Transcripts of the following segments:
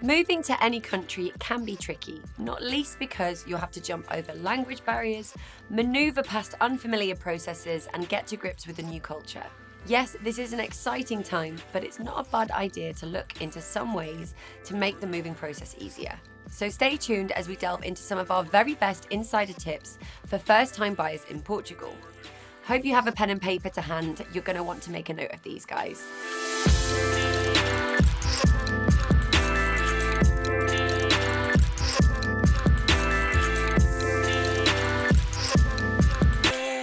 Moving to any country can be tricky, not least because you'll have to jump over language barriers, maneuver past unfamiliar processes, and get to grips with a new culture. Yes, this is an exciting time, but it's not a bad idea to look into some ways to make the moving process easier. So stay tuned as we delve into some of our very best insider tips for first-time buyers in Portugal. Hope you have a pen and paper to hand. You're going to want to make a note of these, guys.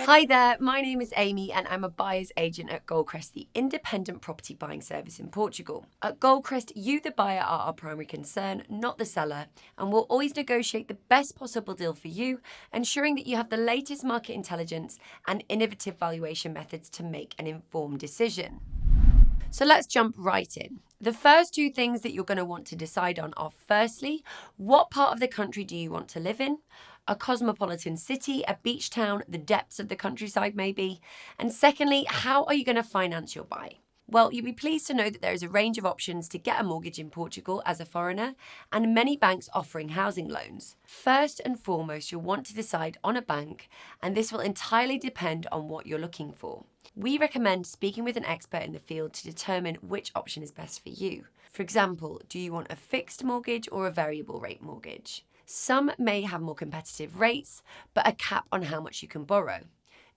Hi there, my name is Amy and I'm a buyer's agent at Goldcrest, the independent property buying service in Portugal. At Goldcrest, you the buyer are our primary concern, not the seller, and we'll always negotiate the best possible deal for you, ensuring that you have the latest market intelligence and innovative valuation methods to make an informed decision. So let's jump right in. The first two things that you're going to want to decide on are, firstly, what part of the country do you want to live in? A cosmopolitan city, a beach town, the depths of the countryside maybe? And secondly, how are you going to finance your buy? Well, you'll be pleased to know that there is a range of options to get a mortgage in Portugal as a foreigner, and many banks offering housing loans. First and foremost, you'll want to decide on a bank, and this will entirely depend on what you're looking for. We recommend speaking with an expert in the field to determine which option is best for you. For example, do you want a fixed mortgage or a variable rate mortgage? Some may have more competitive rates, but a cap on how much you can borrow.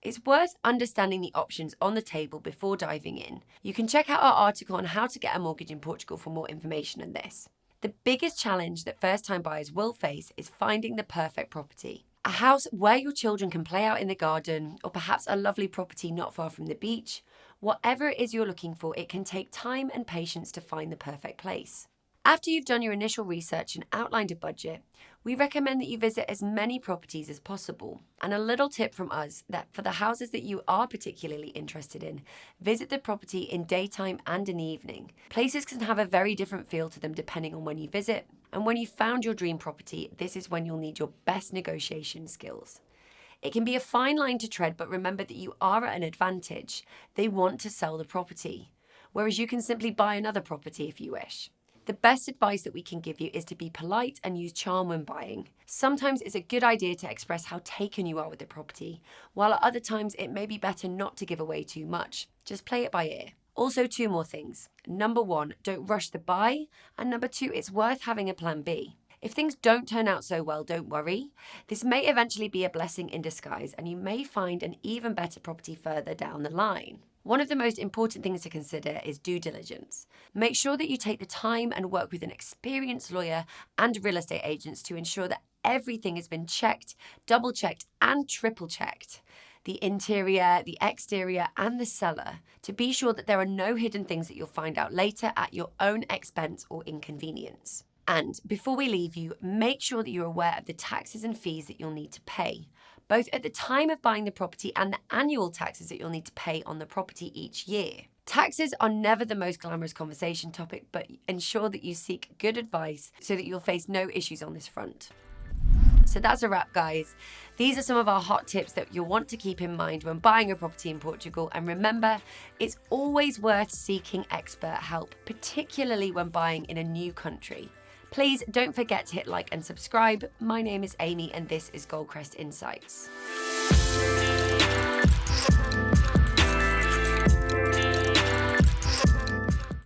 It's worth understanding the options on the table before diving in. You can check out our article on how to get a mortgage in Portugal for more information on this. The biggest challenge that first-time buyers will face is finding the perfect property. A house where your children can play out in the garden, or perhaps a lovely property not far from the beach. Whatever it is you're looking for, it can take time and patience to find the perfect place. After you've done your initial research and outlined a budget, we recommend that you visit as many properties as possible. And a little tip from us that for the houses that you are particularly interested in, visit the property in daytime and in the evening. Places can have a very different feel to them depending on when you visit. And when you've found your dream property, this is when you'll need your best negotiation skills. It can be a fine line to tread, but remember that you are at an advantage. They want to sell the property, whereas you can simply buy another property if you wish. The best advice that we can give you is to be polite and use charm when buying. Sometimes it's a good idea to express how taken you are with the property, while at other times it may be better not to give away too much. Just play it by ear. Also, two more things. Number one, don't rush the buy. And number two, it's worth having a plan B. If things don't turn out so well, don't worry. This may eventually be a blessing in disguise, and you may find an even better property further down the line. One of the most important things to consider is due diligence. Make sure that you take the time and work with an experienced lawyer and real estate agents to ensure that everything has been checked, double-checked, and triple-checked. The interior, the exterior, and the cellar, to be sure that there are no hidden things that you'll find out later at your own expense or inconvenience. And before we leave you, make sure that you're aware of the taxes and fees that you'll need to pay, both at the time of buying the property and the annual taxes that you'll need to pay on the property each year. Taxes are never the most glamorous conversation topic, but ensure that you seek good advice so that you'll face no issues on this front. So that's a wrap, guys. These are some of our hot tips that you'll want to keep in mind when buying a property in Portugal. And remember, it's always worth seeking expert help, particularly when buying in a new country. Please don't forget to hit like and subscribe. My name is Amy and this is Goldcrest Insights.